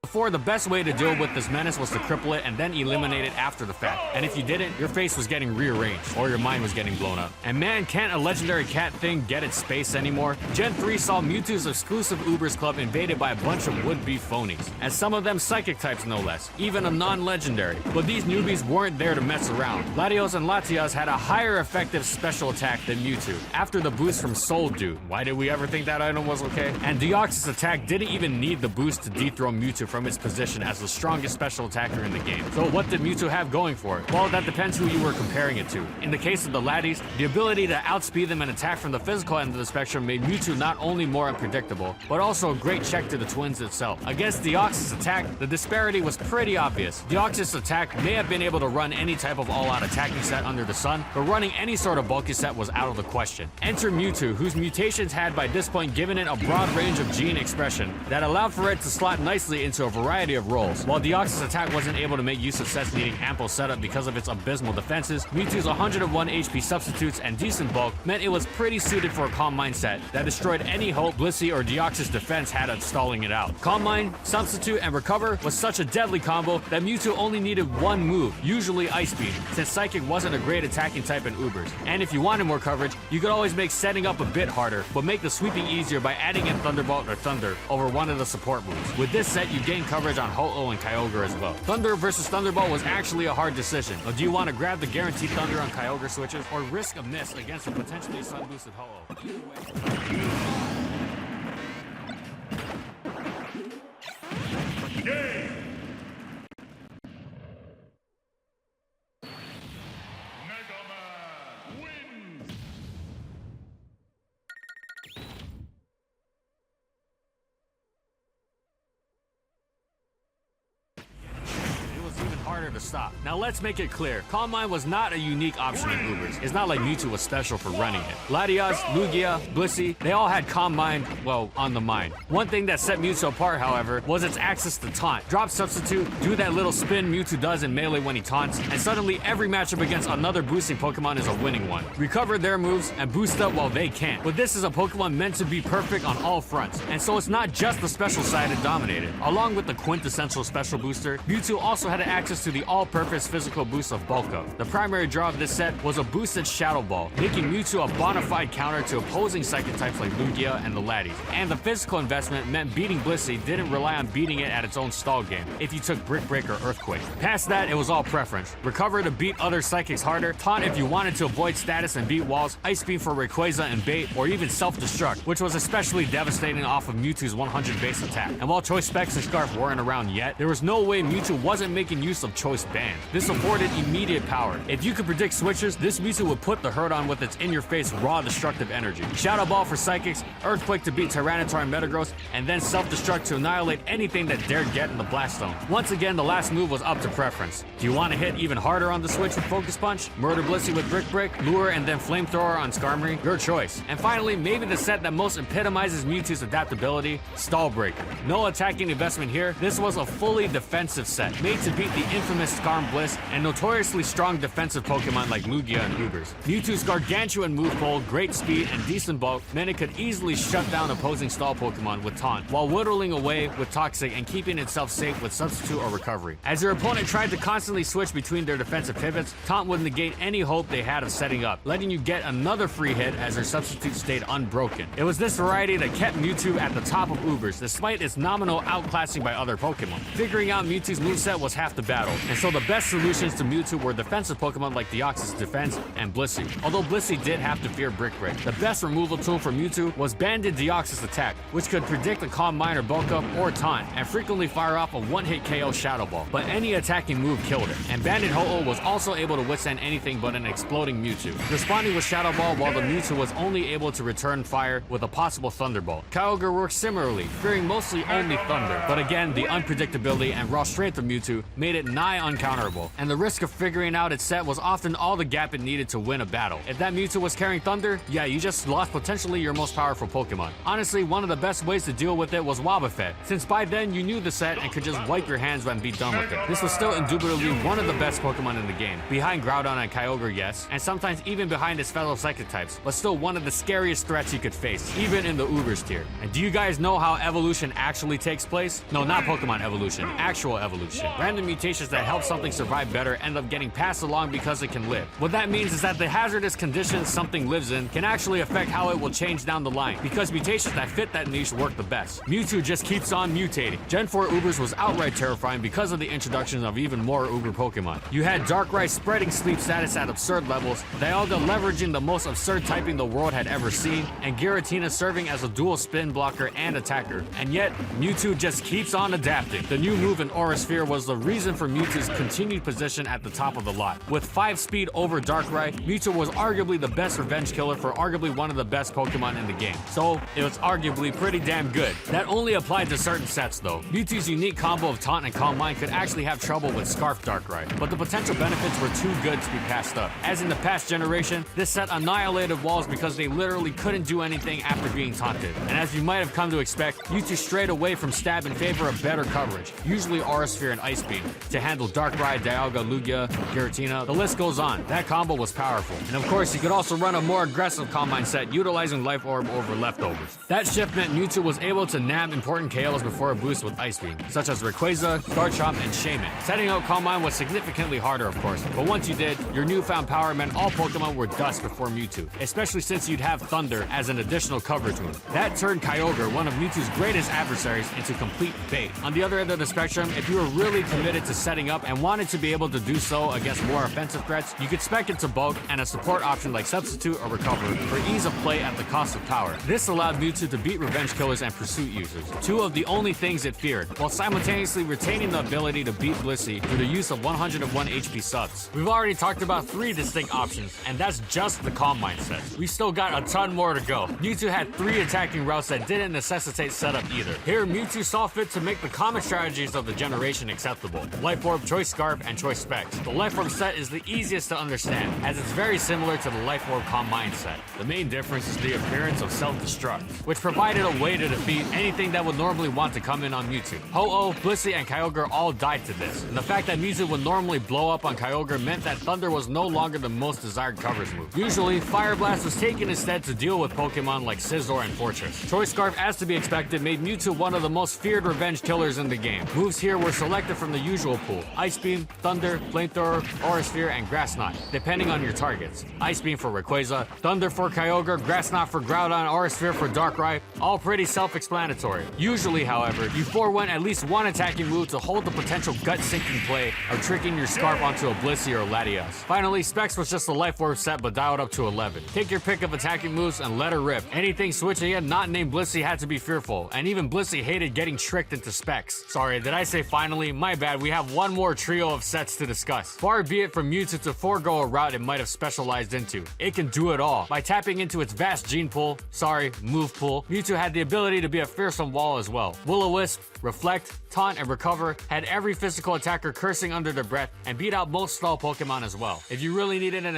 Before, the best way to deal with this menace was to cripple it and then eliminate it after the fact. And if you didn't, your face was getting rearranged, or your mind was getting blown up. And man, can't a legendary cat thing get its space anymore? Gen 3 saw Mewtwo's exclusive Ubers club invaded by a bunch of would-be phonies, and some of them psychic types no less, even a non-legendary. But these newbies weren't there to mess around. Latios and Latias had a higher effective special attack than Mewtwo, after the boost from Soul Dew. Why did we ever think that item was okay? And Deoxys' attack didn't even need the boost to dethrone Mewtwo from its position as the strongest special attacker in the game. So what did Mewtwo have going for it? Well, that depends who you were comparing it to. In the case of the Laddies, the ability to outspeed them and attack from the physical end of the spectrum made Mewtwo not only more unpredictable, but also a great check to the twins itself. Against Deoxys' attack, the disparity was pretty obvious. Deoxys' attack may have been able to run any type of all-out attacking set under the sun, but running any sort of bulky set was out of the question. Enter Mewtwo, whose mutations had by this point given it a broad range of gene expression that allowed for it to slot nicely into a variety of roles. While Deoxys' attack wasn't able to make use of sets needing ample setup because of its abysmal defenses, Mewtwo's 101 HP substitutes and decent bulk meant it was pretty suited for a Calm Mind set that destroyed any hope Blissey or Deoxys' defense had at stalling it out. Calm Mind, Substitute, and Recover was such a deadly combo that Mewtwo only needed one move, usually Ice Beam, since Psychic wasn't a great attacking type in Ubers. And if you wanted more coverage, you could always make setting up a bit harder, but make the sweeping easier by adding in Thunderbolt or Thunder over one of the support moves. With this set, you gain coverage on Ho-Oh and Kyogre as well. Thunder versus Thunderbolt was actually a hard decision. Now, do you want to grab the guaranteed Thunder on Kyogre switches, or risk a miss against a potentially sun-boosted Ho-Oh? Game! Wins! It was even harder to stop. Now let's make it clear, Calm Mind was not a unique option in Ubers. It's not like Mewtwo was special for running it. Latias, Lugia, Blissey, they all had Calm Mind, well, on the mind. One thing that set Mewtwo apart, however, was its access to taunt. Drop Substitute, do that little spin Mewtwo does in melee when he taunts, and suddenly every matchup against another boosting Pokemon is a winning one. Recover their moves and boost up while they can't. But this is a Pokemon meant to be perfect on all fronts, and so it's not just the special side it dominated. Along with the quintessential special booster, Mewtwo also had access to the all-purpose physical boost of Bulk Up. The primary draw of this set was a boosted Shadow Ball, making Mewtwo a bona fide counter to opposing psychic types like Lugia and the Laddies. And the physical investment meant beating Blissey didn't rely on beating it at its own stall game, if you took Brick Break or Earthquake. Past that, it was all preference. Recover to beat other psychics harder, taunt if you wanted to avoid status and beat walls, Ice Beam for Rayquaza and bait, or even self-destruct, which was especially devastating off of Mewtwo's 100 base attack. And while Choice Specs and Scarf weren't around yet, there was no way Mewtwo wasn't making use of Choice Band. This afforded immediate power. If you could predict switches, this Mewtwo would put the hurt on with its in-your-face raw destructive energy. Shadow Ball for Psychics, Earthquake to beat Tyranitar and Metagross, and then self-destruct to annihilate anything that dared get in the Blast Zone. Once again, the last move was up to preference. Do you want to hit even harder on the switch with Focus Punch? Murder Blissey with Brick Break? Lure and then Flamethrower on Skarmory? Your choice. And finally, maybe the set that most epitomizes Mewtwo's adaptability, Stall Breaker. No attacking investment here, this was a fully defensive set, made to beat the infamous Skarm Bliss and notoriously strong defensive Pokemon like Lugia and Ubers. Mewtwo's gargantuan move pool, great speed, and decent bulk meant it could easily shut down opposing stall Pokemon with Taunt, while whittling away with Toxic and keeping itself safe with Substitute or Recovery. As your opponent tried to constantly switch between their defensive pivots, Taunt would negate any hope they had of setting up, letting you get another free hit as their Substitute stayed unbroken. It was this variety that kept Mewtwo at the top of Ubers, despite its nominal outclassing by other Pokemon. Figuring out Mewtwo's moveset was half the battle, and so the best solutions to Mewtwo were defensive Pokemon like Deoxys Defense and Blissey. Although Blissey did have to fear Brick Break, the best removal tool for Mewtwo was Banded Deoxys Attack, which could predict a Calm Mind or Bulk Up or Taunt, and frequently fire off a one-hit KO Shadow Ball, but any attacking move killed it. And Banded Ho-Oh was also able to withstand anything but an exploding Mewtwo, responding with Shadow Ball while the Mewtwo was only able to return fire with a possible Thunderbolt. Kyogre worked similarly, fearing mostly only Thunder, but again, the unpredictability and raw strength of Mewtwo made it not nigh uncounterable, and the risk of figuring out its set was often all the gap it needed to win a battle. If that Mewtwo was carrying Thunder, yeah, you just lost potentially your most powerful Pokemon. Honestly, one of the best ways to deal with it was Wobbuffet, since by then you knew the set and could just wipe your hands and be done with it. This was still indubitably one of the best Pokemon in the game, behind Groudon and Kyogre, yes, and sometimes even behind its fellow Psychic types, but still one of the scariest threats you could face, even in the Ubers tier. And do you guys know how evolution actually takes place? No, not Pokemon evolution, actual evolution. Random mutations that help something survive better end up getting passed along because it can live. What that means is that the hazardous conditions something lives in can actually affect how it will change down the line, because mutations that fit that niche work the best. Mewtwo just keeps on mutating. Gen 4 Ubers was outright terrifying because of the introduction of even more Uber Pokemon. You had Darkrai spreading sleep status at absurd levels, Dialga leveraging the most absurd typing the world had ever seen, and Giratina serving as a dual spin blocker and attacker. And yet, Mewtwo just keeps on adapting. The new move in Aura Sphere was the reason for Mewtwo's continued position at the top of the lot. With 5 speed over Darkrai, Mewtwo was arguably the best revenge killer for arguably one of the best Pokemon in the game. So, it was arguably pretty damn good. That only applied to certain sets though. Mewtwo's unique combo of Taunt and Calm Mind could actually have trouble with Scarf Darkrai, but the potential benefits were too good to be passed up. As in the past generation, this set annihilated walls because they literally couldn't do anything after being taunted. And as you might have come to expect, Mewtwo strayed away from stab in favor of better coverage, usually Aura Sphere and Ice Beam, to handle Darkrai, Dialga, Lugia, Giratina. The list goes on. That combo was powerful. And of course, you could also run a more aggressive Calm Mind set utilizing Life Orb over Leftovers. That shift meant Mewtwo was able to nab important KOs before a boost with Ice Beam, such as Rayquaza, Garchomp, and Shaman. Setting out Calm Mind was significantly harder, of course, but once you did, your newfound power meant all Pokemon were dust before Mewtwo, especially since you'd have Thunder as an additional coverage move. That turned Kyogre, one of Mewtwo's greatest adversaries, into complete bait. On the other end of the spectrum, if you were really committed to setting up and wanted to be able to do so against more offensive threats, you could spec it to Bulk and a support option like Substitute or Recover for ease of play at the cost of power. This allowed Mewtwo to beat Revenge Killers and Pursuit users, two of the only things it feared, while simultaneously retaining the ability to beat Blissey through the use of 101 HP subs. We've already talked about 3 distinct options, and that's just the Calm Mind set. We still got a ton more to go. Mewtwo had 3 attacking routes that didn't necessitate setup either. Here, Mewtwo saw fit to make the common strategies of the generation acceptable: Life Orb, Choice Scarf, and Choice Specs. The Life Orb set is the easiest to understand, as it's very similar to the Life Orb Calm Mind set. The main difference is the appearance of Self-Destruct, which provided a way to defeat anything that would normally want to come in on Mewtwo. Ho-Oh, Blissey, and Kyogre all died to this, and the fact that Mewtwo would normally blow up on Kyogre meant that Thunder was no longer the most desired coverage move. Usually, Fire Blast was taken instead to deal with Pokemon like Scizor and Fortress. Choice Scarf, as to be expected, made Mewtwo one of the most feared revenge killers in the game. Moves here were selected from the usual pool: Ice Beam, Thunder, Flamethrower, Aura Sphere, and Grass Knot, depending on your targets. Ice Beam for Rayquaza, Thunder for Kyogre, Grass Knot for Groudon, Aura Sphere for Darkrai, all pretty self-explanatory. Usually, however, you forewent at least one attacking move to hold the potential gut-sinking play of tricking your Scarf onto a Blissey or Latias. Finally, Specs was just a Life Orb set but dialed up to 11. Take your pick of attacking moves and let her rip. Anything switching in not named Blissey had to be fearful, and even Blissey hated getting tricked into Specs. Sorry, did I say finally? My bad, we have one more trio of sets to discuss. Far be it from Mewtwo to forego a route it might have specialized into. It can do it all. By tapping into its vast gene pool, move pool, Mewtwo had the ability to be a fearsome wall as well. Will-O-Wisp, Reflect, Taunt, and Recover had every physical attacker cursing under their breath and beat out most stall Pokemon as well. If you really needed an